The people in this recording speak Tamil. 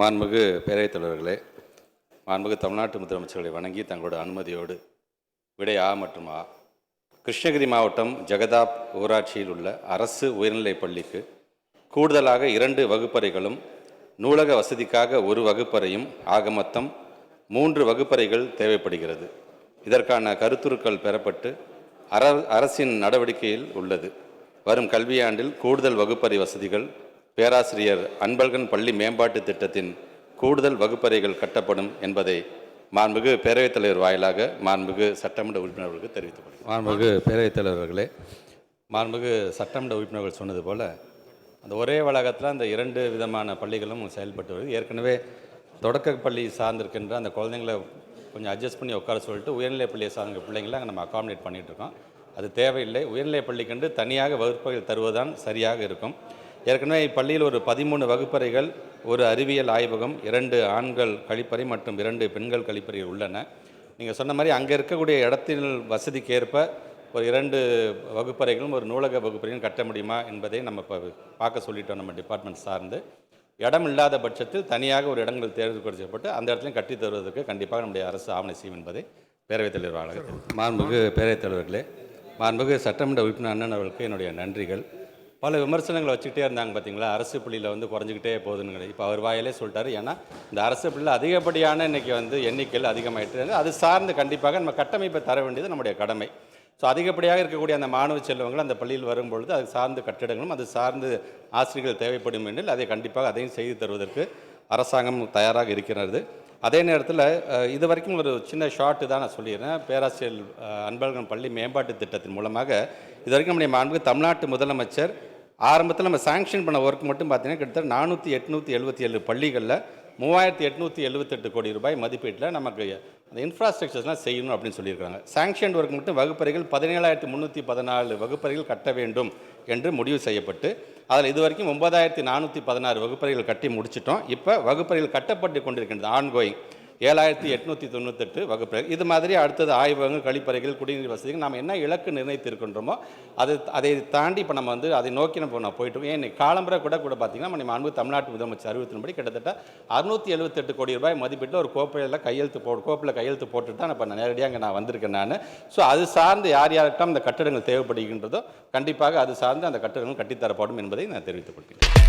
மாண்புமிகு பேரவைத் தலைவர்களே, மாண்புமிகு தமிழ்நாட்டு முதலமைச்சர்களை வணங்கி தங்களோட அனுமதியோடு விடை ஆ மற்றும் ஆ. கிருஷ்ணகிரி மாவட்டம் ஜெகதாப் ஊராட்சியில் உள்ள அரசு உயர்நிலைப் பள்ளிக்கு கூடுதலாக 2 வகுப்பறைகளும் நூலக வசதிக்காக 1 வகுப்பறையும் ஆக மொத்தம் 3 வகுப்பறைகள் தேவைப்படுகிறது. இதற்கான கருத்துருக்கள் பெறப்பட்டு அரசின் நடவடிக்கையில் உள்ளது. வரும் கல்வியாண்டில் கூடுதல் வகுப்பறை வசதிகள், பேராசிரியர் அன்பழகன் பள்ளி மேம்பாட்டு திட்டத்தின் கூடுதல் வகுப்பறைகள் கட்டப்படும் என்பதை மாண்புமிகு பேரவைத் தலைவர் வாயிலாக மாண்புமிகு சட்டமன்ற உறுப்பினர்களுக்கு தெரிவித்துக் கொள்கிறேன். மாண்புமிகு பேரவைத் தலைவர்களே, மாண்புமிகு சட்டமன்ற உறுப்பினர்கள் சொன்னது போல் அந்த ஒரே வளாகத்தில் அந்த 2 விதமான பள்ளிகளும் செயல்பட்டு வருது. ஏற்கனவே தொடக்க பள்ளி சார்ந்திருக்கின்ற அந்த குழந்தைங்களை கொஞ்சம் அட்ஜஸ்ட் பண்ணி உட்கார சொல்லிட்டு உயர்நிலை பள்ளியை சார்ந்த பிள்ளைங்களை அங்கே நம்ம அகாமடேட் பண்ணிகிட்ருக்கோம். அது தேவையில்லை. உயர்நிலை பள்ளிக்கென்று தனியாக வகுப்பறைகள் தருவதுதான் சரியாக இருக்கும். ஏற்கனவே இப்பள்ளியில் ஒரு 13 வகுப்பறைகள், ஒரு அறிவியல் ஆய்வகம், 2 ஆண்கள் கழிப்பறை மற்றும் 2 பெண்கள் கழிப்பறைகள் உள்ளன. நீங்கள் சொன்ன மாதிரி அங்கே இருக்கக்கூடிய இடத்தின் வசதிக்கு ஏற்ப ஒரு 2 வகுப்பறைகளும் ஒரு நூலக வகுப்பறையும் கட்ட முடியுமா என்பதை நம்ம இப்போ பார்க்க சொல்லிட்டோம். நம்ம டிபார்ட்மெண்ட் சார்ந்து இடம் இல்லாத பட்சத்தில் தனியாக ஒரு இடங்கள் தேர்ந்தெடுக்கப்பட்டு அந்த இடத்துலையும் கட்டி தருவதற்கு கண்டிப்பாக நம்முடைய அரசு ஆவணை செய்யும் என்பதை பேரவைத் தலைவர் வாயிலாக. மாண்புமிகு பேரவைத் தலைவர்களே, மாண்புமிகு சட்டமன்ற உறுப்பினர் அண்ணன் அவர்களுக்கு என்னுடைய நன்றிகள். பல விமர்சனங்களை வச்சுக்கிட்டே இருந்தாங்க. பார்த்தீங்களா, அரசு பள்ளியில் குறைஞ்சிக்கிட்டே போகுதுன்னு. இப்போ அவர் வாயிலே சொல்லிட்டாரு. ஏன்னா இந்த அரசு பள்ளியில் அதிகப்படியான இன்றைக்கி எண்ணிக்கையில் அதிகமாகிட்டு அது சார்ந்து கண்டிப்பாக நம்ம கட்டமைப்பை தர வேண்டியது நம்முடைய கடமை. ஸோ அதிகப்படியாக இருக்கக்கூடிய அந்த மாணவ செல்வங்கள் அந்த பள்ளியில் வரும்பொழுது அது சார்ந்த கட்டிடங்களும் அது சார்ந்து ஆசிரியர்கள் தேவைப்படும் என்றால் அதை கண்டிப்பாக அதையும் செய்து தருவதற்கு அரசாங்கம் தயாராக இருக்கிறது. அதே நேரத்தில் இது வரைக்கும் ஒரு சின்ன ஷார்ட்டு தான் நான் சொல்லிடுறேன். பேராசிரியர் அன்பழகன் பள்ளி மேம்பாட்டு திட்டத்தின் மூலமாக இது வரைக்கும் நம்முடைய மாண்புமிகு தமிழ்நாட்டு முதலமைச்சர் ஆரம்பத்தில் நம்ம சாங்ஷன் பண்ண ஒர்க் மட்டும் பார்த்தீங்கன்னா கிட்டத்தட்ட 4877 பள்ளிகளில் 3878 கோடி ரூபாய் மதிப்பீட்டில் நமக்கு அந்த இன்ஃப்ராஸ்ட்ரக்சர்ஸ்லாம் செய்யணும் அப்படின்னு சொல்லியிருக்காங்க. சாங்ஷன் ஒர்க் மட்டும் வகுப்பறைகள் 17,314 வகுப்பறைகள் கட்ட வேண்டும் என்று முடிவு செய்யப்பட்டு அதில் இது வரைக்கும் 9,416 வகுப்பறைகள் கட்டி முடிச்சிட்டோம். இப்போ வகுப்பறைகள் கட்டப்பட்டு கொண்டிருக்கின்றது. ஆன்கோயிங் 7,898 வகுப்பறைகள். இது மாதிரி அடுத்தது ஆய்வகங்கள், கழிப்பறைகள், குடிநீர் வசதிகள் நாம் என்ன இலக்கு நிர்ணயித்திருக்கின்றோமோ அதை தாண்டி இப்போ நம்ம அதை நோக்கி நம்ம போயிட்டு ஏன் காலம்பரை கூட பார்த்தீங்கன்னா நம்ம மாண்புமிகு தமிழ்நாட்டு முதலமைச்சர் அறிவித்தின்படி கிட்டத்தட்ட 678 கோடி ரூபாய் மதிப்பீட்டில் ஒரு கோப்பில் கையெழுத்து போட்டு தான் இப்போ நேரடியாக நான் வந்திருக்கேன் நான். ஸோ அது சார்ந்து யார் யாருக்கும் அந்த கட்டிடங்கள் தேவைப்படுகின்றதோ கண்டிப்பாக அது சார்ந்து அந்த கட்டிடங்கள் கட்டித்தரப்படும் என்பதை நான் தெரிவித்துக் கொள்கிறேன்.